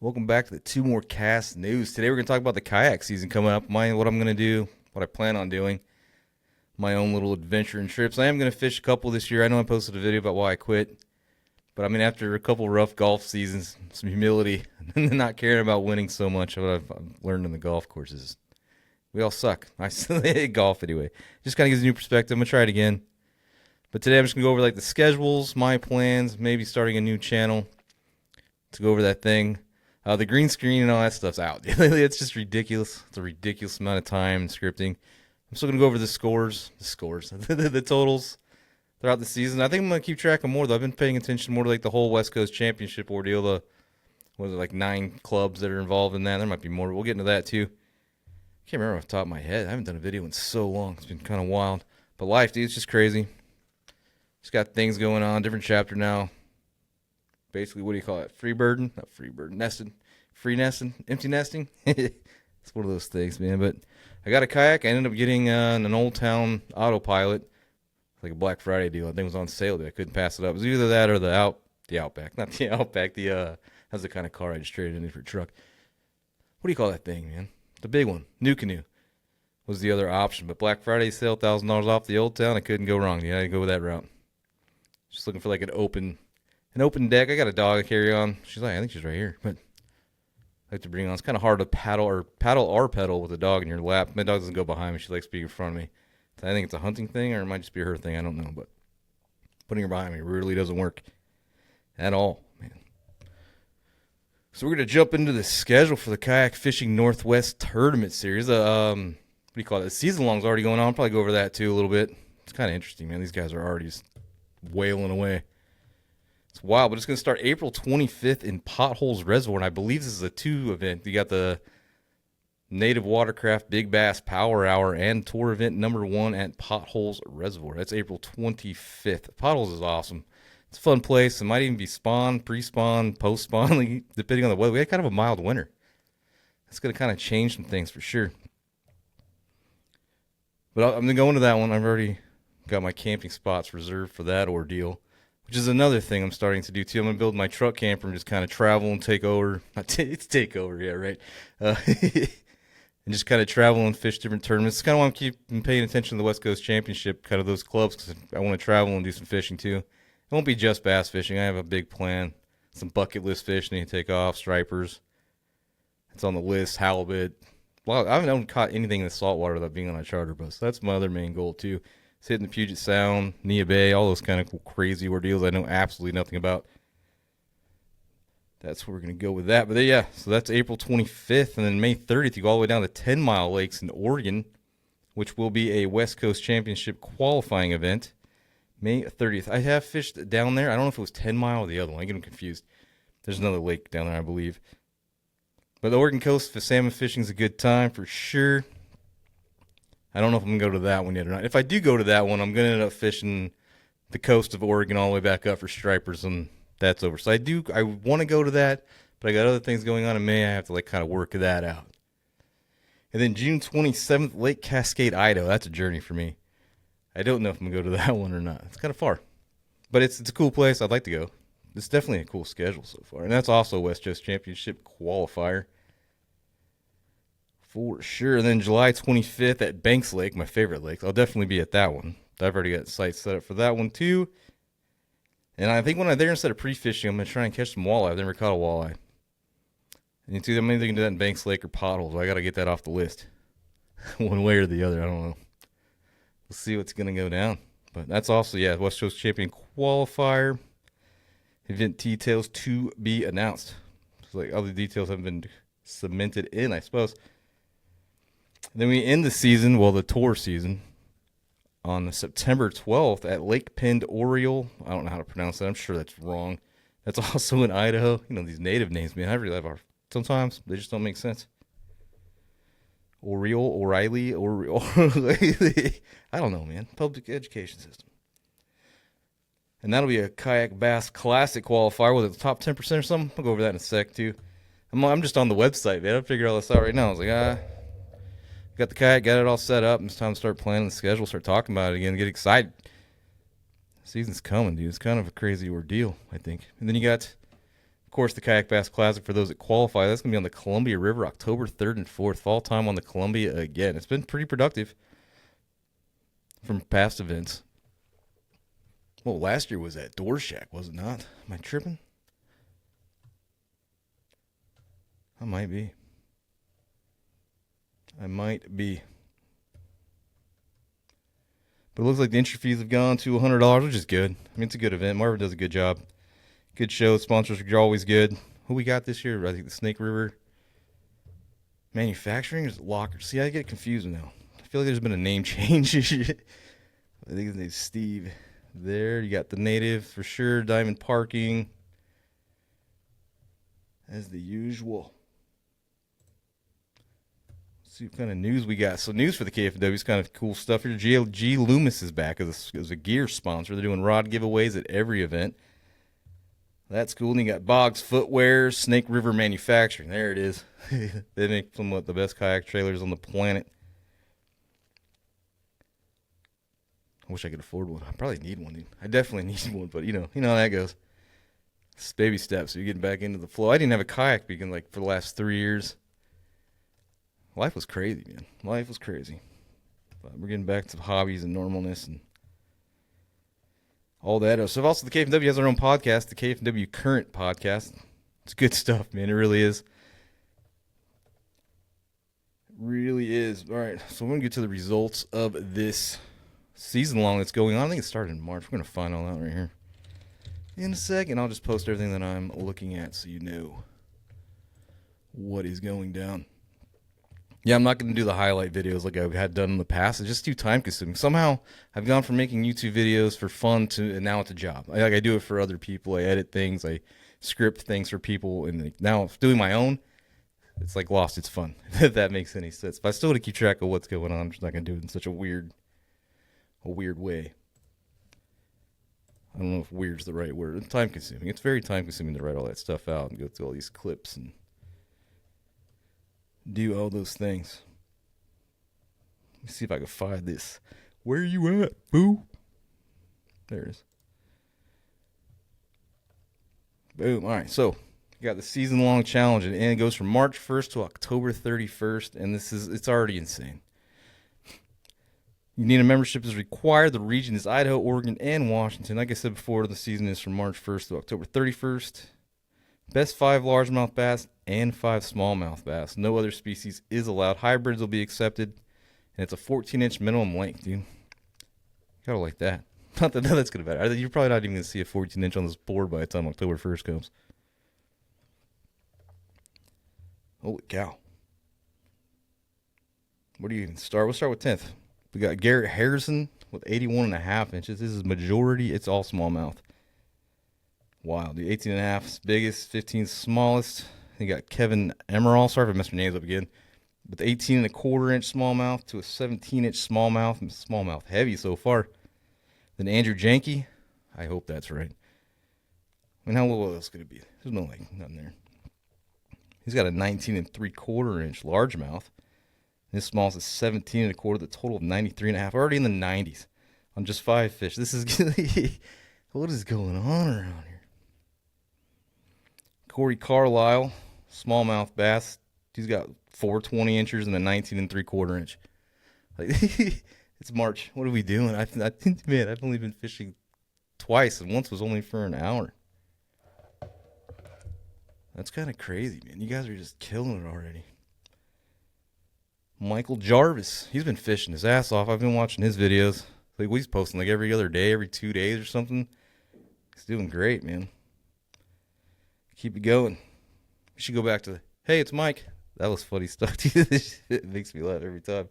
Welcome back to the Two More Cast News. Today we're going to talk about the kayak season coming up, what I'm going to do, what I plan on doing, my own little adventure and trips. I am going to fish a couple this year. I know I posted a video about why I quit, but I mean, after a couple rough golf seasons, some humility, and not caring about winning so much, what I've learned in the golf courses is we all suck. I still hate golf anyway. Just kind of gives a new perspective. I'm going to try it again. But today I'm just going to go over like the schedules, my plans, maybe starting a new channel to go over that thing. The green screen and all that stuff's out. It's just ridiculous. It's a ridiculous amount of time and scripting. I'm still going to go over the scores, the totals throughout the season. I think I'm going to keep track of more, though. I've been paying attention more to like the whole West Coast Championship ordeal. Was it like 9 clubs that are involved in that? There might be more. We'll get into that, too. I can't remember off the top of my head. I haven't done a video in so long. It's been kind of wild. But life, dude, it's just crazy. Just got things going on. Different chapter now. Basically, what do you call it? Free birding? Not free birding. Nesting. Free nesting? Empty nesting? It's one of those things, man. But I got a kayak. I ended up getting an Old Town autopilot. Like a Black Friday deal. I think it was on sale. I couldn't pass it up. It was either that or the Outback. Not the Outback. That's the kind of car I just traded in for a truck. What do you call that thing, man? The big one. New Canoe was the other option. But Black Friday sale, $1,000 off the Old Town. I couldn't go wrong. Yeah, I had to go with that route. Just looking for like an open deck. I got a dog to carry on. She's like, I think she's right here. But I like to bring on. It's kind of hard to paddle or pedal with a dog in your lap. My dog doesn't go behind me. She likes being in front of me. So I think it's a hunting thing, or it might just be her thing. I don't know. But putting her behind me really doesn't work at all, man. So we're going to jump into the schedule for the Kayak Fishing Northwest Tournament Series. What do you call it? The season long's already going on. I'll probably go over that too a little bit. It's kind of interesting, man. These guys are already just wailing away. It's wild, but it's going to start April 25th in Potholes Reservoir, and I believe this is a 2 event. You got the Native Watercraft Big Bass Power Hour and Tour Event number 1 at Potholes Reservoir. That's April 25th. Potholes is awesome. It's a fun place. It might even be spawn, pre-spawn, post-spawn, depending on the weather. We had kind of a mild winter. It's going to kind of change some things for sure. But I'm going to go into that one. I've already got my camping spots reserved for that ordeal, which is another thing I'm starting to do too. I'm going to build my truck camper and just kind of travel and take over. It's take over, yeah, right. And just kind of travel and fish different tournaments. It's kind of why I'm keeping paying attention to the West Coast Championship, kind of those clubs, because I want to travel and do some fishing too. It won't be just bass fishing. I have a big plan. Some bucket list fish need to take off, stripers. It's on the list, halibut. Well, I haven't caught anything in the saltwater without being on a charter bus. So that's my other main goal too. It's hitting the Puget Sound, Nia Bay, all those kind of cool, crazy ordeals I know absolutely nothing about. That's where we're going to go with that. But yeah, so that's April 25th. And then May 30th, you go all the way down to 10 Mile Lakes in Oregon, which will be a West Coast Championship qualifying event. May 30th. I have fished down there. I don't know if it was 10 Mile or the other one. I get them confused. There's another lake down there, I believe. But the Oregon coast for salmon fishing is a good time for sure. I don't know if I'm going to go to that one yet or not. If I do go to that one, I'm going to end up fishing the coast of Oregon all the way back up for stripers, and that's over. So I want to go to that, but I got other things going on in May. I have to like kind of work that out. And then June 27th, Lake Cascade, Idaho. That's a journey for me. I don't know if I'm going to go to that one or not. It's kind of far. But it's a cool place. I'd like to go. It's definitely a cool schedule so far. And that's also a West Coast Championship qualifier. For sure. And then July 25th at Banks Lake, my favorite lake. I'll definitely be at that one. I've already got sites set up for that one too. And I think when I'm there, instead of pre-fishing, I'm going to try and catch some walleye. I've never caught a walleye. And it's either I'm either going to do that in Banks Lake or Potholes. I got to get that off the list. One way or the other. I don't know. We'll see what's going to go down. But that's also, yeah, West Coast Champion qualifier. Event details to be announced. So like other details haven't been cemented in, I suppose. Then we end the season, well, the tour season, on September 12th at Lake Pend Oriole. I don't know how to pronounce that. I'm sure that's wrong. That's also in Idaho. You know, these native names, man. I really love sometimes they just don't make sense. Oriole, O'Reilly, Oriole. I don't know, man. Public education system. And that'll be a Kayak Bass Classic qualifier. Was it the top 10% or something? I'll go over that in a sec, too. I'm just on the website, man. I figured all this out right now. I was like, got the kayak, got it all set up. It's time to start planning the schedule, start talking about it again, get excited. Season's coming, dude. It's kind of a crazy ordeal, I think. And then you got, of course, the Kayak Bass Classic for those that qualify. That's going to be on the Columbia River October 3rd and 4th. Fall time on the Columbia again. It's been pretty productive from past events. Well, last year was at Door Shack, was it not? Am I tripping? I might be. But it looks like the entry fees have gone to $100, which is good. I mean, it's a good event. Marvin does a good job. Good show. Sponsors are always good. Who we got this year? I think the Snake River Manufacturing is Locker. See, I get confused now. I feel like there's been a name change. I think his name's Steve. There, you got the Native for sure. Diamond Parking. As the usual. Let's see what kind of news we got. So news for the KFNW is kind of cool stuff here. GLG Loomis is back as a gear sponsor. They're doing rod giveaways at every event. That's cool. And you got Boggs Footwear, Snake River Manufacturing. There it is. They make some of the best kayak trailers on the planet. I wish I could afford one. I probably need one, dude. I definitely need one, but you know how that goes. It's baby steps. So you're getting back into the flow. I didn't have a kayak for the last 3 years. Life was crazy, man. Life was crazy. But we're getting back to hobbies and normalness and all that. So also the KFNW has their own podcast, the KFNW Current Podcast. It's good stuff, man. It really is. It really is. All right, so we're going to get to the results of this season long that's going on. I think it started in March. We're going to find all that right here. In a second, I'll just post everything that I'm looking at so you know what is going down. Yeah, I'm not going to do the highlight videos like I had done in the past. It's just too time consuming. Somehow, I've gone from making YouTube videos for fun and now it's a job. I do it for other people. I edit things. I script things for people. And now doing my own, it's like lost its fun, if that makes any sense. But I still want to keep track of what's going on. I'm just not going to do it in such a weird way. I don't know if weird's the right word. It's time consuming. It's very time consuming to write all that stuff out and go through all these clips and do all those things. Let me see if I can find this. Where you at, boo? There it is. Boom. All right, so you got the season-long challenge, and it goes from March 1st to October 31st, and it's already insane. You need a membership is required. The region is Idaho, Oregon, and Washington. Like I said before, the season is from March 1st to October 31st. Best 5 largemouth bass and 5 smallmouth bass. No other species is allowed. Hybrids will be accepted, and it's a 14-inch minimum length, dude. You gotta like that. Not that that's gonna matter. You're probably not even gonna see a 14-inch on this board by the time October 1st comes. Holy cow! Where do you even start? We'll start with 10th. We got Garrett Harrison with 81.5 inches. This is majority. It's all smallmouth. Wow, dude. 18.5 is biggest, 15 smallest. You got Kevin Emerald. Sorry if I messed your names up again. With 18.25-inch smallmouth to a 17-inch smallmouth. And smallmouth heavy so far. Then Andrew Janke. I hope that's right. I mean, how little is this going to be? There's nothing there. He's got a 19.75-inch largemouth. This smallest is 17.25, the total of 93.5. Already in the 90s on just 5 fish. This is what is going on around here? Corey Carlisle, smallmouth bass. He's got 4 20-inchers and a 19.75-inch. Like, it's March. What are we doing? I think, man, I've only been fishing twice, and once was only for an hour. That's kind of crazy, man. You guys are just killing it already. Michael Jarvis, he's been fishing his ass off. I've been watching his videos. Like, he's posting like every other day, every 2 days or something. He's doing great, man. Keep it going. We should go back to hey, it's Mike. That was funny stuff. It makes me laugh every time.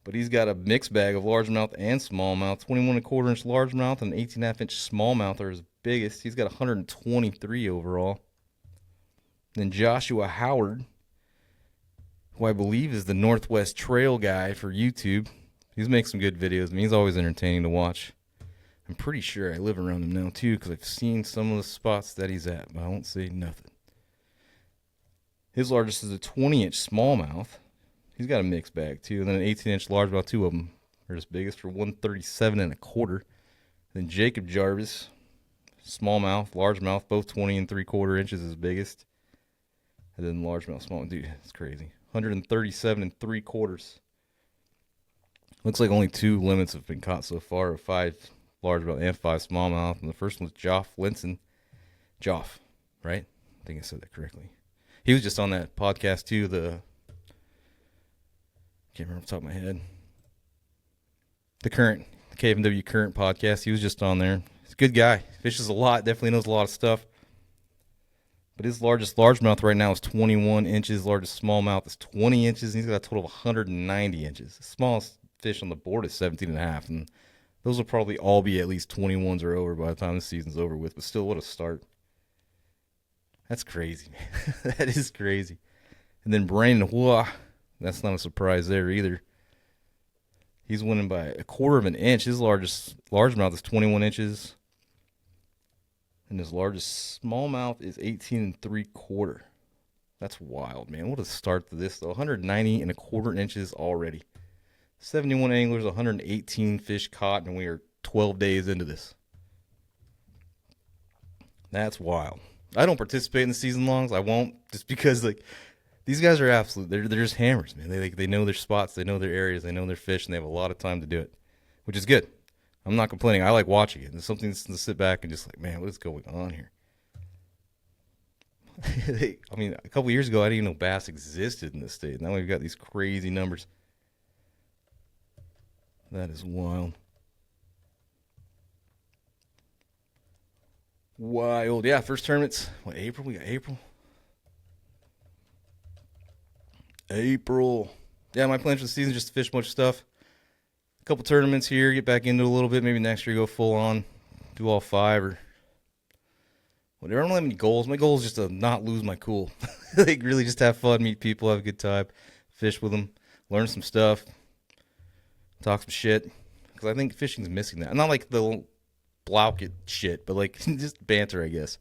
But he's got a mixed bag of largemouth and smallmouth. 21.25-inch largemouth and 18.5-inch smallmouth are his biggest. He's got 123 overall. Then Joshua Howard, who I believe is the Northwest Trail guy for YouTube. He's making some good videos. I mean, he's always entertaining to watch. I'm pretty sure I live around him now, too, because I've seen some of the spots that he's at, but I won't say nothing. His largest is a 20-inch smallmouth. He's got a mixed bag, too. And then an 18-inch largemouth, 2 of them are his biggest for 137.25. Then Jacob Jarvis, smallmouth, largemouth, both 20 and 3/4 inches is biggest. And then largemouth, small, dude, it's crazy. 137 and 3/4. Looks like only 2 limits have been caught so far, of 5 largemouth and 5 smallmouth. And the first one was Joff Linson. Joff, right? I think I said that correctly. He was just on that podcast too. Can't remember off the top of my head. The KFNW current podcast. He was just on there. He's a good guy. Fishes a lot. Definitely knows a lot of stuff. But his largest largemouth right now is 21 inches. Largest smallmouth is 20 inches. And he's got a total of 190 inches. The smallest fish on the board is 17 and a half. And those will probably all be at least 21s or over by the time the season's over with. But still, what a start. That's crazy, man. That is crazy. And then Brandon, that's not a surprise there either. He's winning by 1/4 inch. His largest largemouth is 21 inches. And his largest smallmouth is 18 3/4. That's wild, man. What a start to this, though. 190 and 1/4 inches already. 71 anglers, 118 fish caught, and we are 12 days into this. That's wild. I don't participate in the season longs. I won't, just because these guys are absolute. They're just hammers, man. They know their spots, they know their areas, they know their fish, and they have a lot of time to do it, which is good. I'm not complaining. I like watching it. There's something to sit back and just like, man, what is going on here? I mean, a couple years ago, I didn't even know bass existed in this state. Now we've got these crazy numbers. That is wild. Wild. Yeah, first tournament's, April? We got April. Yeah, my plans for the season is just to fish a bunch of stuff. A couple tournaments here, get back into it a little bit. Maybe next year go full on, do all 5 or whatever. I don't have any goals. My goal is just to not lose my cool. Really just have fun, meet people, have a good time, fish with them, learn some stuff, talk some shit. Because I think fishing's missing that. Not like the Blauket shit, but just banter, I guess.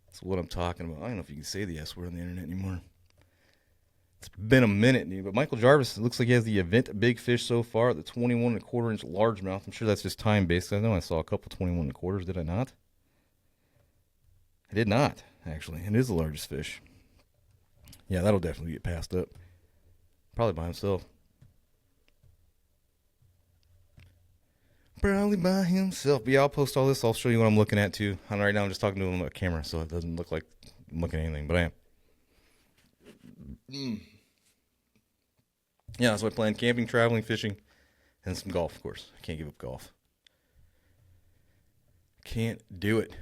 That's what I'm talking about. I don't know if you can say the S word on the internet anymore. It's been a minute, dude. But Michael Jarvis, it looks like he has the event big fish so far, the 21 1/4 inch largemouth. I'm sure that's just time based. I know I saw a couple 21 1/4s. Did I not? I did not, actually. It is the largest fish. Yeah, that'll definitely get passed up. Probably by himself. Probably by himself. But yeah, I'll post all this. I'll show you what I'm looking at too. Right now I'm just talking to him on camera, so it doesn't look like I'm looking at anything, but I am. Yeah, that's what I plan. Camping, traveling, fishing, and some golf, of course. I can't give up golf. Can't do it.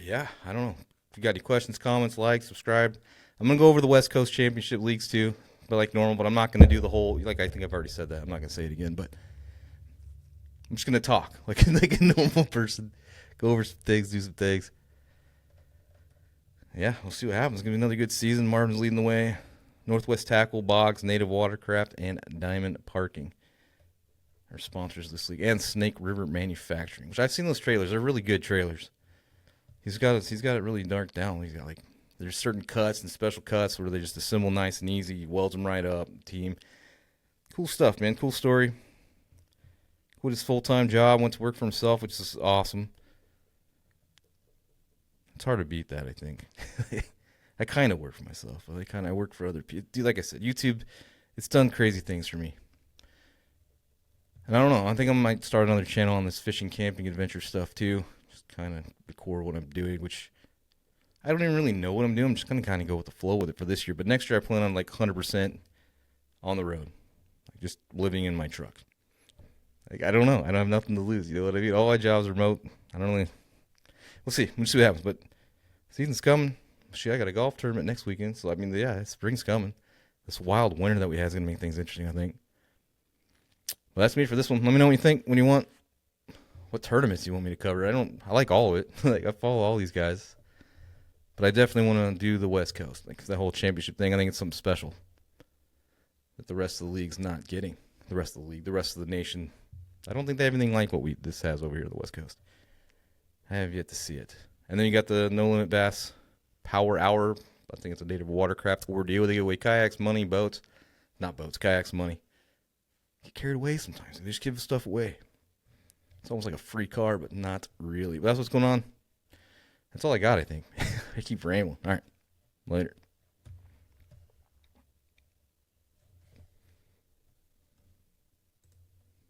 Yeah, I don't know. If you got any questions, comments, like, subscribe. I'm going to go over the West Coast Championship Leagues too, but like normal, but I'm not going to do the whole, I think I've already said that. I'm not going to say it again, but I'm just going to talk like a normal person. Go over some things, do some things. Yeah, we'll see what happens. It's going to be another good season. Marvin's leading the way. Northwest Tackle, Boggs, Native Watercraft, and Diamond Parking are sponsors this league. And Snake River Manufacturing, which I've seen those trailers. They're really good trailers. He's got it really dark down. He's got there's certain cuts and special cuts where they just assemble nice and easy. He welds them right up. Team. Cool stuff, man. Cool story. Quit his full-time job, went to work for himself, which is awesome. It's hard to beat that, I think. I kind of work for myself. I work for other people. Dude, like I said, YouTube, it's done crazy things for me. And I don't know. I think I might start another channel on this fishing, camping, adventure stuff too. Just kind of record what I'm doing, which I don't even really know what I'm doing. I'm just going to kind of go with the flow with it for this year. But next year I plan on 100% on the road. Just living in my truck. I don't know. I don't have nothing to lose. You know what I mean? All my jobs are remote. I don't really. We'll see. We'll see what happens. But season's coming. Shit, I got a golf tournament next weekend. So, yeah, spring's coming. This wild winter that we have is going to make things interesting, I think. Well, that's me for this one. Let me know what you think. When you want. What tournaments you want me to cover? I like all of it. I follow all these guys. But I definitely want to do the West Coast. That whole championship thing, I think it's something special that the rest of the league's not getting. The rest of the league, the rest of the nation. I don't think they have anything like what this has over here on the West Coast. I have yet to see it. And then you got the No Limit Bass Power Hour. I think it's a Native Watercraft ordeal. They give away kayaks, money, boats. Not boats, kayaks, money. Get carried away sometimes. They just give stuff away. It's almost like a free car, but not really. But that's what's going on. That's all I got, I think. I keep rambling. All right. Later.